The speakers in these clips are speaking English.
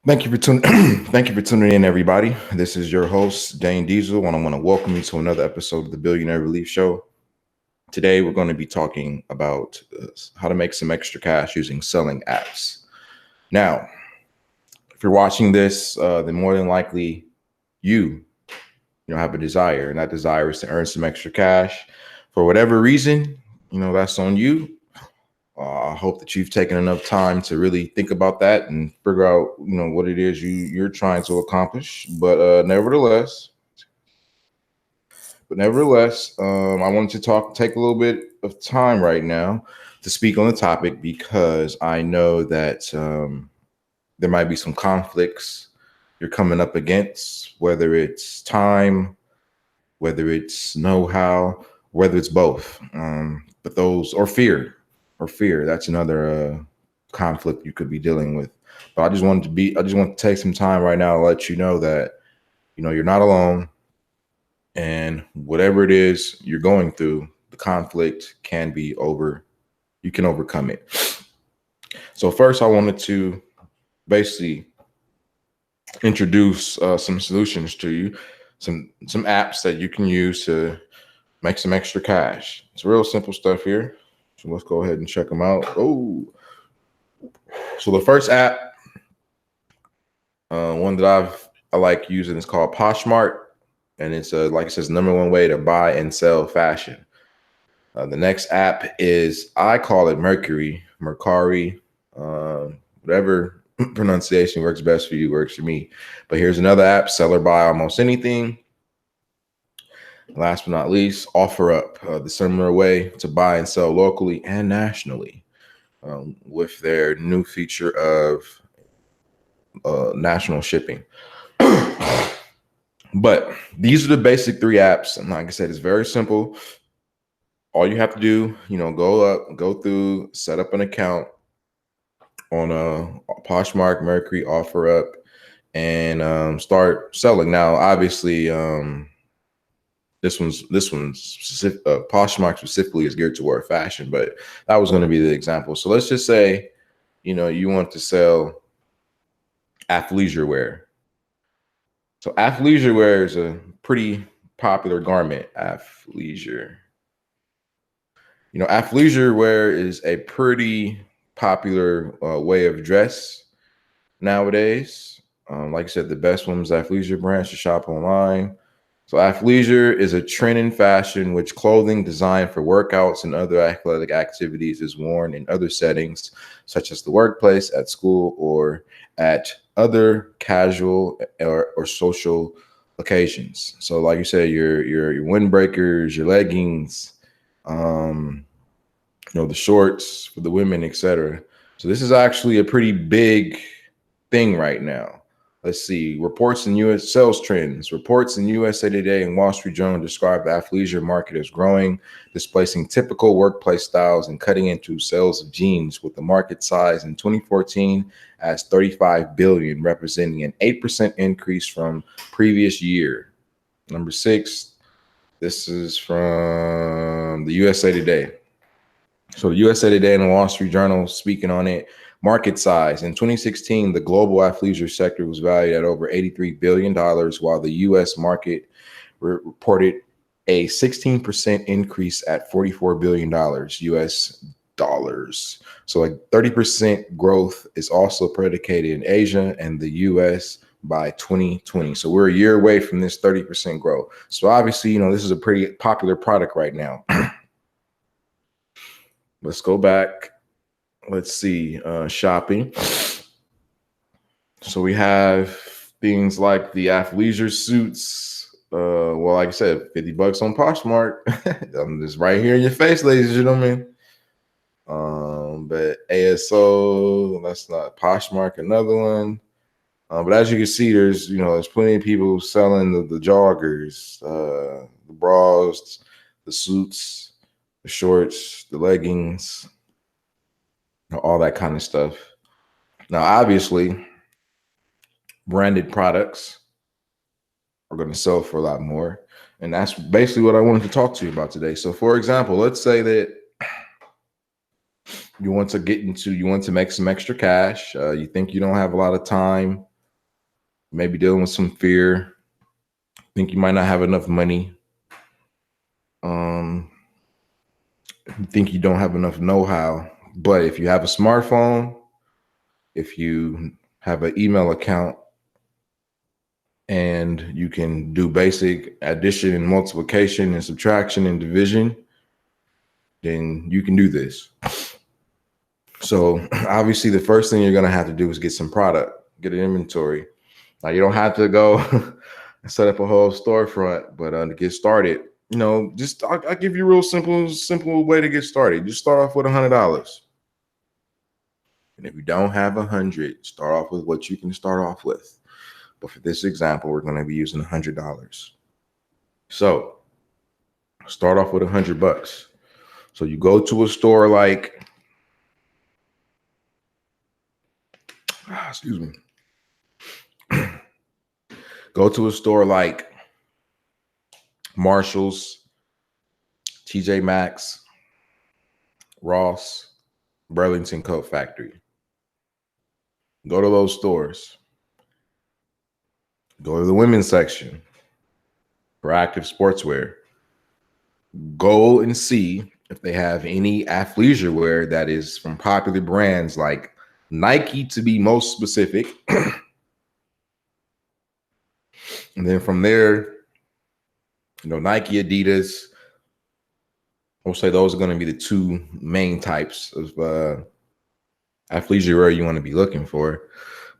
Thank you for tuning. Thank you for tuning in, everybody. This is your host, Dhane Diesil, and I want to welcome you to another episode of the Billionaire Belief show. Today, we're going to be talking about how to make some extra cash using selling apps. Now, if you're watching this, then more than likely you have a desire, and that desire is to earn some extra cash. For whatever reason, that's on you. I hope that you've taken enough time to really think about that and figure out, what it is you're trying to accomplish. But nevertheless, I wanted to take a little bit of time right now to speak on the topic because I know that there might be some conflicts you're coming up against, whether it's time, whether it's know-how, whether it's both. But those or fear. That's another conflict you could be dealing with. But I just want to take some time right now to let you know that, you're not alone. And whatever it is you're going through, the conflict can be over. You can overcome it. So first, I wanted to basically introduce some solutions to you, some apps that you can use to make some extra cash. It's real simple stuff here. So let's go ahead and check them out. So the first app, one that I like using is called Poshmark, and it's like it says, number one way to buy and sell fashion. The next app is, I call it Mercari, whatever pronunciation works best for you works for me. But here's another app, Seller Buy Almost Anything. Last but not least, OfferUp, the similar way to buy and sell locally and nationally, with their new feature of national shipping. But these are the basic three apps. And like I said, it's very simple. All you have to do, go through, set up an account on Poshmark, Mercari, OfferUp, and start selling. Now, obviously, this one's specific, Poshmark specifically is geared toward fashion, but that was going to be the example. So let's just say, you want to sell athleisure wear. So athleisure wear is a pretty popular garment. Athleisure wear is a pretty popular way of dress nowadays. Like I said, the best one's athleisure brands to shop online. So athleisure is a trend in fashion which clothing designed for workouts and other athletic activities is worn in other settings, such as the workplace, at school, or at other casual or social occasions. So like you said, your windbreakers, your leggings, the shorts for the women, etc. So this is actually a pretty big thing right now. Let's see. Reports in U.S. sales trends. Reports in USA Today and Wall Street Journal describe the athleisure market as growing, displacing typical workplace styles and cutting into sales of jeans, with the market size in 2014 as $35 billion, representing an 8% increase from previous year. Number 6. This is from the USA Today. So the USA Today and the Wall Street Journal speaking on it. Market size. In 2016, the global athleisure sector was valued at over $83 billion, while the U.S. market reported a 16% increase at $44 billion U.S. dollars. So like 30% growth is also predicated in Asia and the U.S. by 2020. So we're a year away from this 30% growth. So obviously, this is a pretty popular product right now. Let's go back. Let's see, shopping. So we have things like the athleisure suits. Well, like I said, $50 on Poshmark. I'm just right here in your face, ladies and gentlemen. But ASO, that's not Poshmark, another one. But as you can see, there's plenty of people selling the joggers, the bras, the suits, the shorts, the leggings, all that kind of stuff. Now, obviously, branded products are going to sell for a lot more. And that's basically what I wanted to talk to you about today. So, for example, let's say that you want to make some extra cash. You think you don't have a lot of time, maybe dealing with some fear, think you might not have enough money. You think you don't have enough know-how. But if you have a smartphone, if you have an email account, and you can do basic addition and multiplication and subtraction and division, then you can do this. So obviously the first thing you're going to have to do is get some product, get an inventory. Now you don't have to go and set up a whole storefront, but to get started, just I'll give you a real simple way to get started. Just start off with $100. And if you don't have 100, start off with what you can start off with. But for this example, we're going to be using $100. So start off with $100. So you go to a store like, excuse me, go to a store like Marshall's, TJ Maxx, Ross, Burlington Coat Factory. Go to those stores. Go to the women's section for active sportswear. Go and see if they have any athleisure wear that is from popular brands like Nike, to be most specific. And then from there, Nike, Adidas, I'll say those are going to be the two main types of athleisure wear you want to be looking for.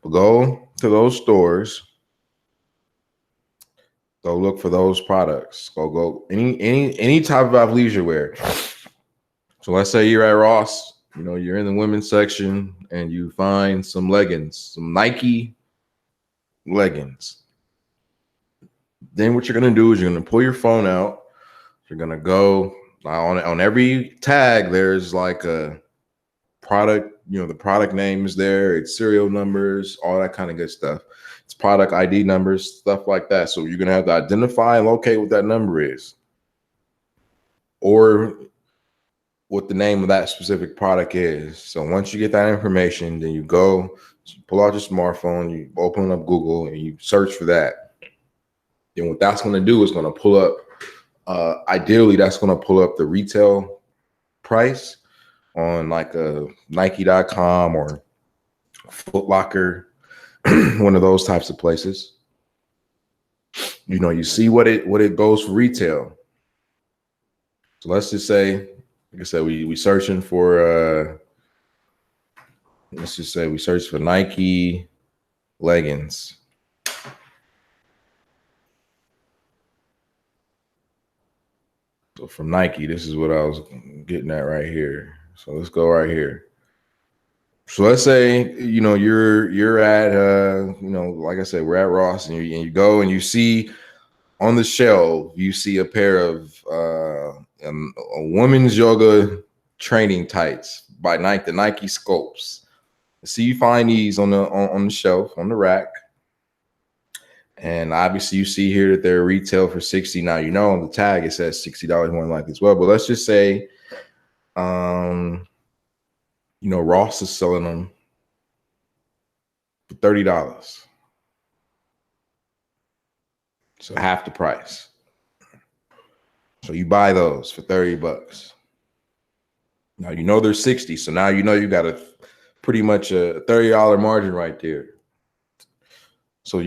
But go to those stores. Go look for those products. Go any type of athleisure wear. So let's say you're at Ross, you're in the women's section and you find some leggings, some Nike leggings. Then what you're going to do is you're going to pull your phone out. You're going to go on every tag. There's like a product, the product name is there. It's serial numbers, all that kind of good stuff. It's product ID numbers, stuff like that. So you're going to have to identify and locate what that number is, or what the name of that specific product is. So once you get that information, then you pull out your smartphone, you open up Google and you search for that. Then what that's going to do is going to pull up, ideally that's going to pull up the retail price on like a Nike.com or Foot Locker, one of those types of places. You see what it goes for retail. So let's just say, like I said, we searching for let's just say we search for Nike leggings. So from Nike, this is what I was getting at right here. So let's go right here. So let's say, you're at, like I said, we're at Ross, and you go and you see on the shelf, you see a pair of a women's yoga training tights by Nike, the Nike Sculpts. So you find these on the shelf, on the rack. And obviously you see here that they're retail for $60. Now, on the tag, it says $60 more than likely as well. But let's just say, Ross is selling them for $30. So half the price. So you buy those for $30. Now, they're 60. So now, you got pretty much a $30 margin right there. So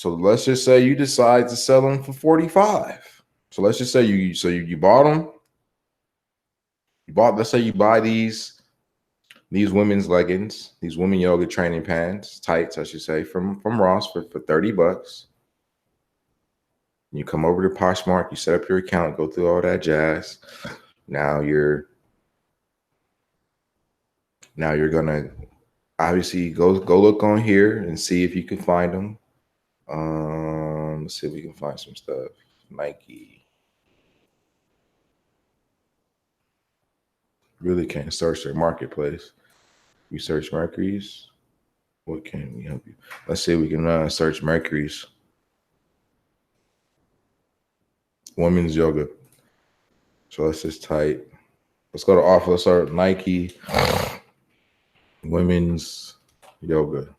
let's just say you decide to sell them for $45. So let's just say you bought them. Let's say you buy these women's leggings, these women yoga training pants, tights, I should say, from Ross for $30. You come over to Poshmark, you set up your account, go through all that jazz. Now you're gonna obviously go look on here and see if you can find them. Let's see if we can find some stuff. Nike. Really can't search their marketplace. You search Mercury's. What can we help you? Let's see if we can search Mercury's. Women's yoga. So let's just type Let's go to offer. Let's start with Nike women's yoga.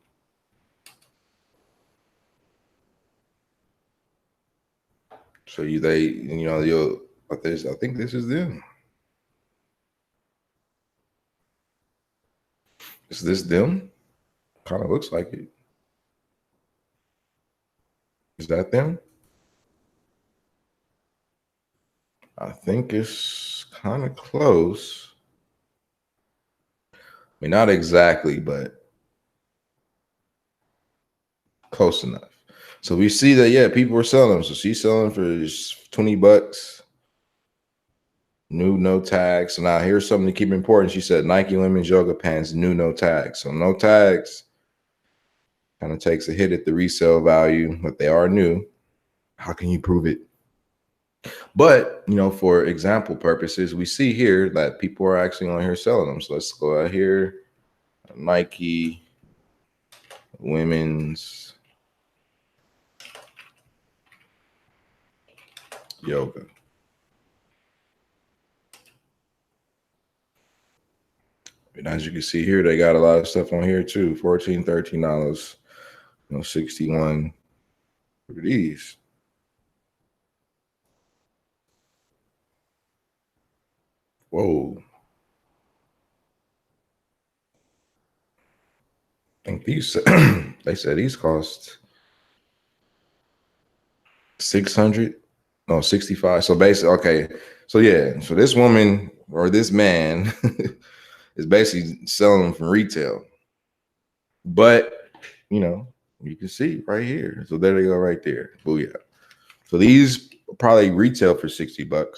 So you'll. I think this is them. Is this them? Kind of looks like it. Is that them? I think it's kind of close. I mean, not exactly, but close enough. So we see that, yeah, people are selling them. So she's selling for just $20. New, no tags. So now here's something to keep important. She said Nike women's yoga pants, new, no tags. So no tags kind of takes a hit at the resale value, but they are new. How can you prove it? But, for example purposes, we see here that people are actually on here selling them. So let's go out here. Nike women's yoga. And as you can see here, they got a lot of stuff on here too. $14, $13, 61 for these. Whoa. I think these, they said these cost 600, no, 65. So basically, okay. So yeah, so this woman or this man is basically selling them from retail. But, you can see right here. So there they go right there. Booyah. So these probably retail for $60.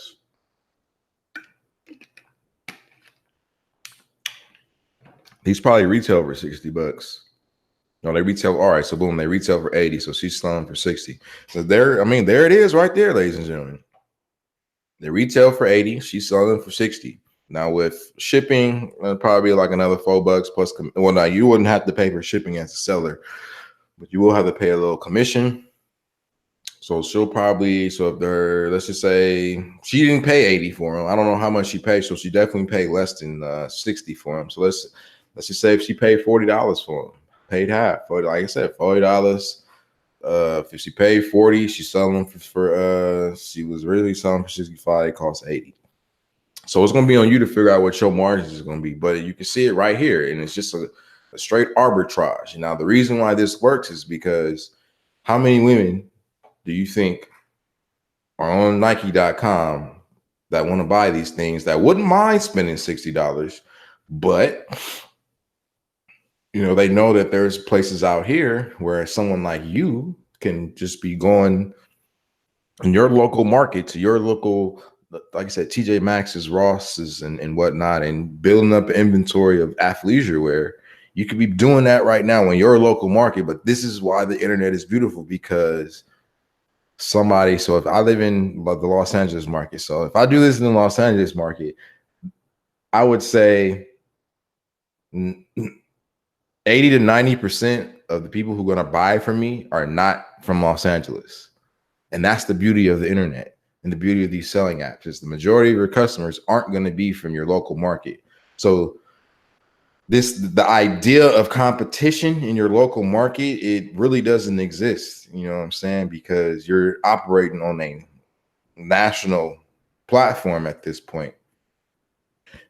These probably retail for $60. No, they retail. All right, so boom, they retail for 80. So she's selling for 60. So there it is right there, ladies and gentlemen. They retail for 80. She's selling for 60. Now with shipping, probably like another $4 plus. Well, now you wouldn't have to pay for shipping as a seller, but you will have to pay a little commission. So she'll probably, so if they're, let's just say she didn't pay 80 for them. I don't know how much she paid. So she definitely paid less than 60 for them. So let's just say if she paid $40 for them, paid half. Like I said, $40. If she paid 40, she's selling them for she was really selling for 65. It costs 80. So it's gonna be on you to figure out what your margins is gonna be. But you can see it right here, and it's just a straight arbitrage. Now the reason why this works is because how many women do you think are on Nike.com that want to buy these things that wouldn't mind spending $60, but they know that there's places out here where someone like you can just be going in your local market to your local, like I said, TJ Maxx's, Ross's, and whatnot, and building up an inventory of athleisure wear. You could be doing that right now in your local market, but this is why the internet is beautiful, because so if I live in the Los Angeles market, so if I do this in the Los Angeles market, I would say 80 to 90% of the people who are going to buy from me are not from Los Angeles. And that's the beauty of the internet and the beauty of these selling apps, is the majority of your customers aren't going to be from your local market. So the idea of competition in your local market, it really doesn't exist. You know what I'm saying? Because you're operating on a national platform at this point.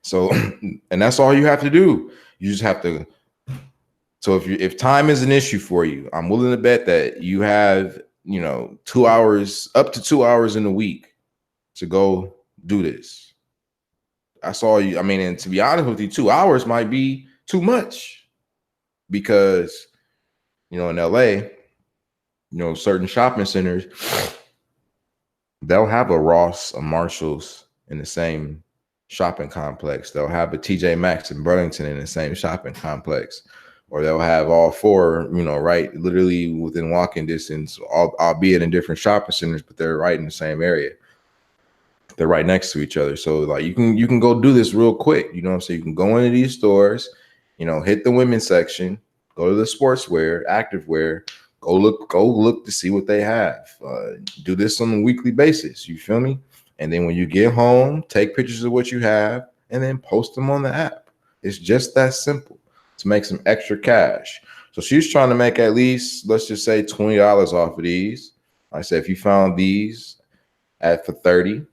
So, and that's all you have to do. You just have to. So if time is an issue for you, I'm willing to bet that you have, 2 hours, up to 2 hours in a week to go do this. That's all you. I mean, and to be honest with you, 2 hours might be too much, because, in LA, certain shopping centers, they'll have a Ross, a Marshalls in the same shopping complex. They'll have a TJ Maxx in Burlington in the same shopping complex, or they'll have all four, right, literally within walking distance, albeit in different shopping centers, but they're right in the same area. They're right next to each other. So like you can go do this real quick. You know what I'm saying? You can go into these stores, hit the women's section, go to the sportswear, activewear, go look to see what they have. Do this on a weekly basis. You feel me? And then when you get home, take pictures of what you have, and then post them on the app. It's just that simple to make some extra cash. So she's trying to make at least, let's just say $20 off of these. Like I said, if you found these for 30,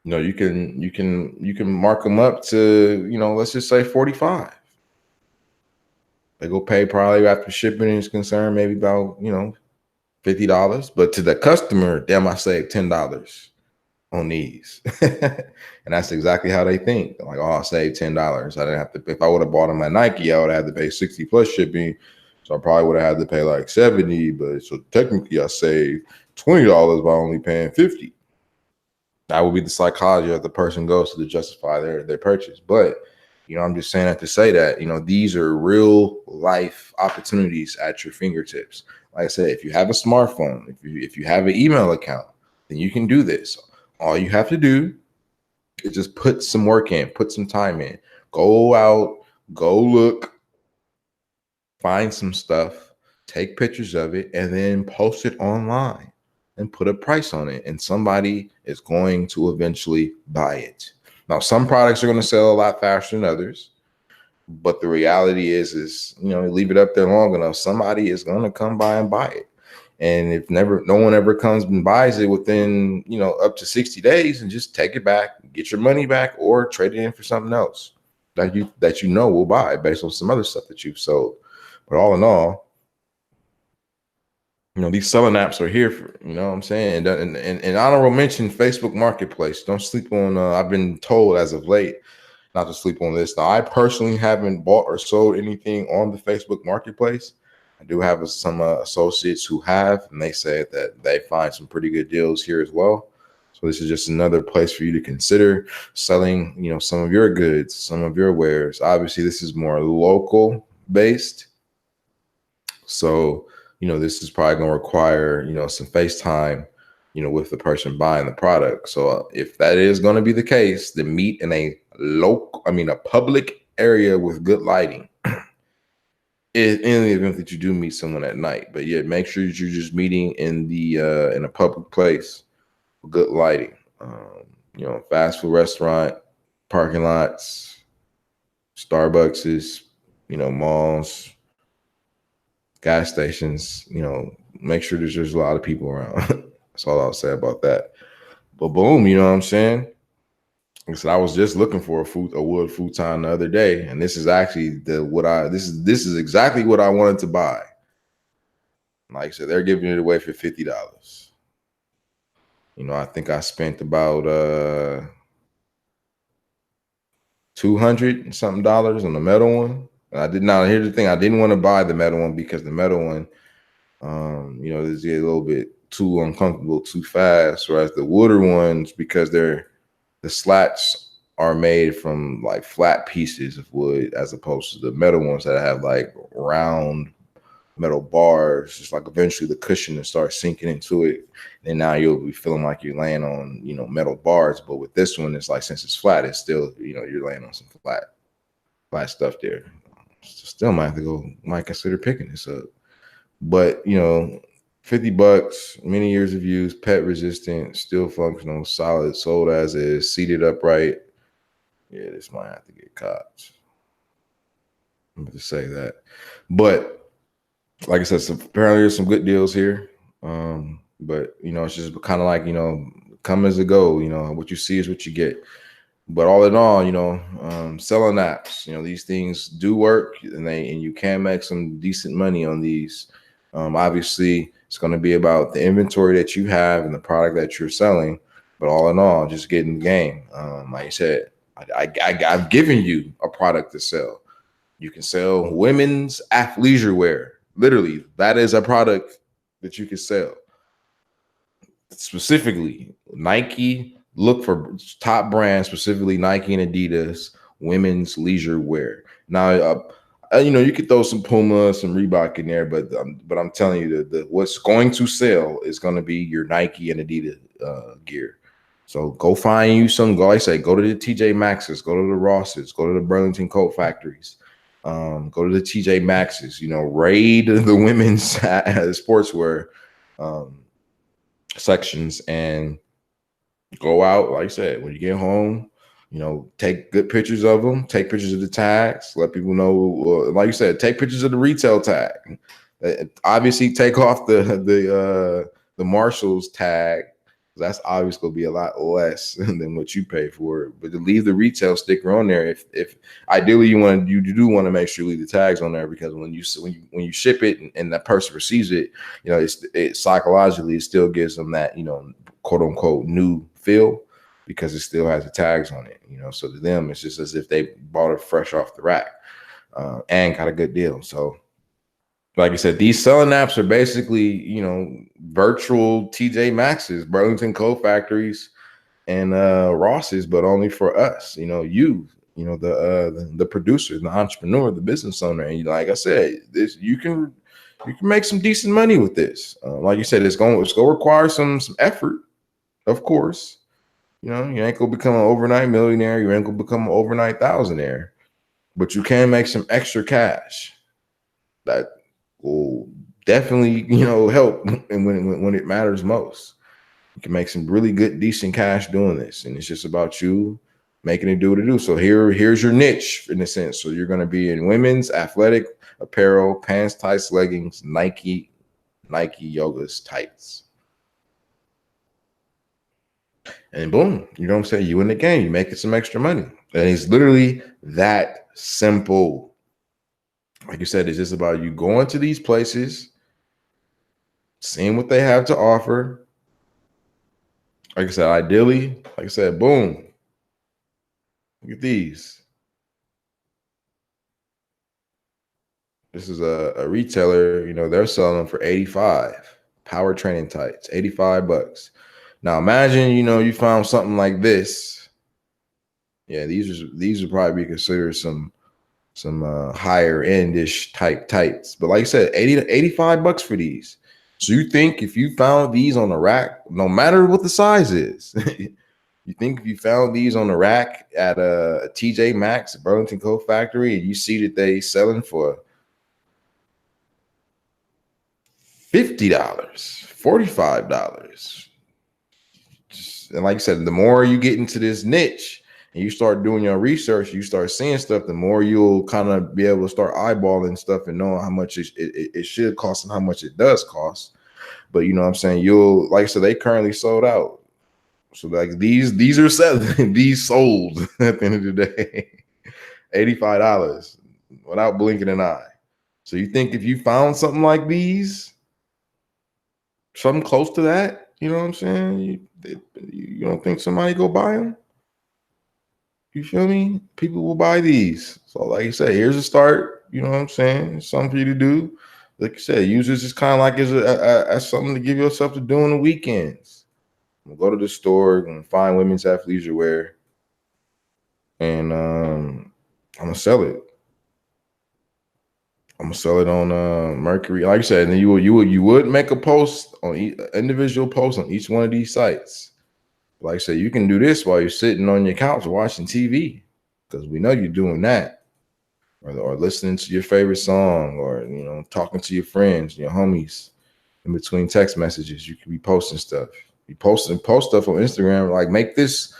you can mark them up to, let's just say 45. They go pay probably after shipping is concerned, maybe about, $50. But to the customer, damn, I saved $10 on these. And that's exactly how they think. Like, oh, I saved $10. I didn't have to, if I would have bought them at Nike, I would have had to pay 60 plus shipping. So I probably would have had to pay like 70, but so technically I saved $20 by only paying 50. That would be the psychology that the person goes to justify their purchase. But, I'm just saying that to say that, these are real life opportunities at your fingertips. Like I said, if you have a smartphone, if you have an email account, then you can do this. All you have to do is just put some work in, put some time in, go out, go look, find some stuff, take pictures of it, and then post it online and put a price on it. And somebody is going to eventually buy it. Now, some products are going to sell a lot faster than others. But the reality is, leave it up there long enough, somebody is going to come by and buy it. And if no one ever comes and buys it within, up to 60 days, and just take it back, get your money back, or trade it in for something else that you will buy based on some other stuff that you've sold. But all in all, these selling apps are here for, what I'm saying? And honorable mention, Facebook Marketplace. Don't sleep on, I've been told as of late, not to sleep on this. Now, I personally haven't bought or sold anything on the Facebook Marketplace. I do have some associates who have, and they said that they find some pretty good deals here as well. So this is just another place for you to consider selling, some of your goods, some of your wares. Obviously, this is more local based. So, this is probably going to require, some FaceTime, with the person buying the product. So if that is going to be the case, then meet in a public area with good lighting. In the event that you do meet someone at night, but yeah, make sure that you're just meeting in a public place with good lighting. Fast food restaurant, parking lots, Starbucks, malls, gas stations. Make sure there's a lot of people around. That's all I'll say about that. But boom, you know what I'm saying? Like I said, I was just looking for a wood futon the other day, and this is actually this is exactly what I wanted to buy. Like I said, they're giving it away for $50. I think I spent about $200 and something on the metal one. And I did not. Here's the thing: I didn't want to buy the metal one because the metal one, is a little bit too uncomfortable too fast. Whereas the wooder ones, because the slats are made from like flat pieces of wood, as opposed to the metal ones that have like round metal bars. Just like eventually the cushion will start sinking into it, and now you'll be feeling like you're laying on metal bars. But with this one, it's like, since it's flat, it's still you're laying on some flat stuff there. Still might consider picking this up. But $50, many years of use, pet resistant, still functional, solid, sold as is, seated upright. Yeah, this might have to get caught. I'm going to say that. But like I said, apparently there's some good deals here. But it's just kind of like, come as it go. What you see is what you get. But all in all, selling apps, these things do work, and you can make some decent money on these. Obviously, it's going to be about the inventory that you have and the product that you're selling. But all in all, just get in the game. Like I said, I've given you a product to sell. You can sell women's athleisure wear. Literally, that is a product that you can sell. Specifically, Nike. Look for top brands, specifically Nike and Adidas, women's leisure wear. Now, you could throw some Puma, some Reebok in there, but I'm telling you, what's going to sell is going to be your Nike and Adidas gear. So go find you some. Go to the TJ Maxxes, go to the Rosses, go to the Burlington Coat Factories, go to the TJ Maxxes. Raid the women's sportswear sections and go out. Like I said, when you get home, You know, take good pictures of them, take pictures of the tags, let people know, like you said, take pictures of the retail tag. Obviously take off the Marshall's tag. That's obviously going to be a lot less than what you pay for it. But to leave the retail sticker on there, if ideally you do want to make sure you leave the tags on there, because when you ship it and that person receives it, you know, it psychologically it still gives them that, you know, quote unquote new feel, because it still has the tags on it. You know, so to them it's just as if they bought it fresh off the rack and got a good deal. So, like I said, these selling apps are basically, you know, virtual TJ Maxx's, Burlington Coat Factories, and Ross's, but only for us. You know, the producer, the entrepreneur, the business owner. And like I said, you can make some decent money with this. Like you said, it's going to require some effort, of course. You know, you ain't gonna become an overnight millionaire. You ain't gonna become an overnight thousandaire, but you can make some extra cash that will definitely, you know, help and when it matters most. You can make some really good, decent cash doing this, and it's just about you making it do what it do. So here's your niche in a sense. So you're going to be in women's athletic apparel, pants, tights, leggings, Nike yogas, tights, and boom, you know what I'm saying? You in the game, you making some extra money, and it's literally that simple. Like you said, it's just about you going to these places, seeing what they have to offer. Like I said, ideally, like I said, boom. Look at these. This is a retailer, you know, they're selling them for 85. Power training tights, 85 bucks. Now imagine, you know, you found something like this. Yeah, these would probably be considered some higher endish type tights. But like I said, 80 to 85 bucks for these. So you think if you found these on the rack, no matter what the size is, you think if you found these on the rack at a TJ Maxx, Burlington Coat Factory, and you see that they selling for $50, $45. And like I said, the more you get into this niche and you start doing your research, you start seeing stuff, the more you'll kind of be able to start eyeballing stuff and knowing how much it should cost and how much it does cost. But you know what I'm saying? You'll, like I said, they currently sold out. So like these are selling, these sold at the end of the day, $85 without blinking an eye. So you think if you found something like these, something close to that, you know what I'm saying? You don't think somebody go buy them? You feel me? People will buy these. So like I said, here's a start. You know what I'm saying? It's something for you to do. Like I said, use this just kind of like as something to give yourself to do on the weekends. Go to the store and find women's athleisure wear, and I'm gonna sell it. I'm gonna sell it on Mercury. Like I said, and then you would make a post on individual post on each one of these sites. Like I said, you can do this while you're sitting on your couch watching TV, because we know you're doing that, or listening to your favorite song, or you know, talking to your friends, your homies, in between text messages. You can be posting stuff. You post stuff on Instagram. Like make these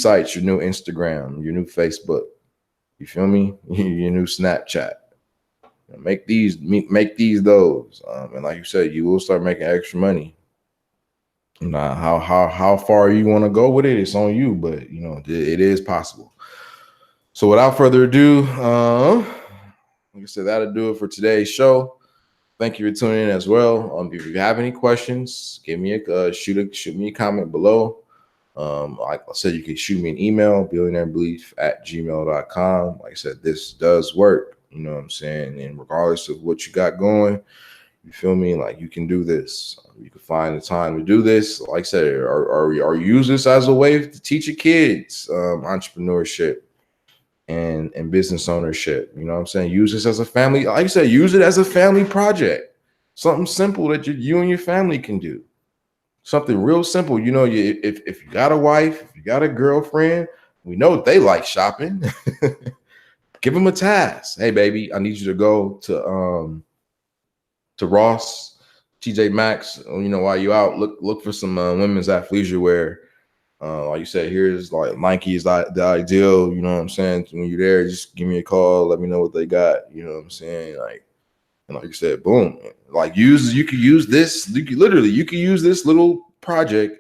sites your new Instagram, your new Facebook. You feel me? Your new Snapchat. Make these those, and like you said, you will start making extra money. Now, how far you want to go with it, it's on you, but you know it is possible. So without further ado, like I said, that'll do it for today's show. Thank you for tuning in as well. If you have any questions, give me shoot me a comment below. Like I said, you can shoot me an email, billionairebelief@gmail.com. Like I said, this does work. You know what I'm saying? And regardless of what you got going, you feel me? Like you can do this. You can find the time to do this. Like I said, or use this as a way to teach your kids entrepreneurship and business ownership. You know what I'm saying? Use this as a family. Like I said, use it as a family project. Something simple that you and your family can do. Something real simple. You know, if you got a wife, if you got a girlfriend, we know they like shopping. Give them a task. Hey, baby, I need you to go to Ross, TJ Maxx. You know, while you out, look for some women's athleisure wear, Like you said, here's like Nike is the ideal. You know what I'm saying? When you're there, just give me a call. Let me know what they got. You know what I'm saying? Like, and like you said, boom. Like you could use this. You could use this little project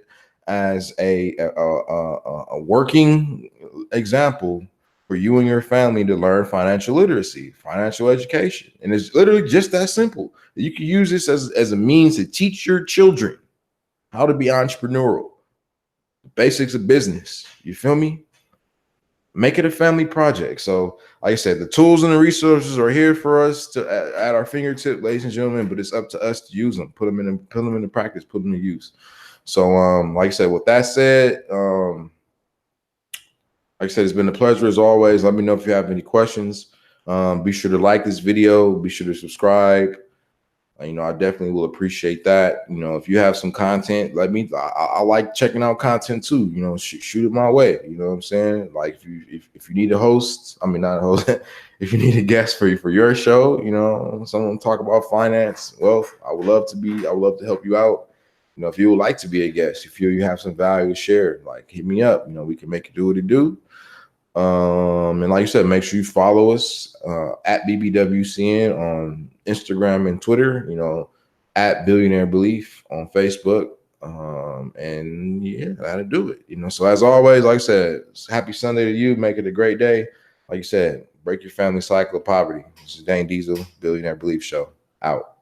as a working example for you and your family to learn financial literacy, financial education, and it's literally just that simple. You can use this as a means to teach your children how to be entrepreneurial, the basics of business. You feel me? Make it a family project. So, like I said, the tools and the resources are here for us to at our fingertip, ladies and gentlemen. But it's up to us to use them, put them into practice, put them to use. So, like I said, with that said, like I said, it's been a pleasure as always. Let me know if you have any questions. Be sure to like this video. Be sure to subscribe. I definitely will appreciate that. If you have some content, let me. I like checking out content too. Shoot it my way. You know what I'm saying? Like if you need a host, I mean not a host. If you need a guest for your show, someone talk about finance, wealth. I would love to help you out. If you would like to be a guest, you feel you have some value to share, like hit me up. We can make it do what it do. And like you said, make sure you follow us at BBWCN on Instagram and Twitter, at Billionaire Belief on Facebook. And yeah, that'll do it. So as always, like I said, happy Sunday to you. Make it a great day. Like you said, break your family cycle of poverty. This is Dhane Diesil, Billionaire Belief Show. Out.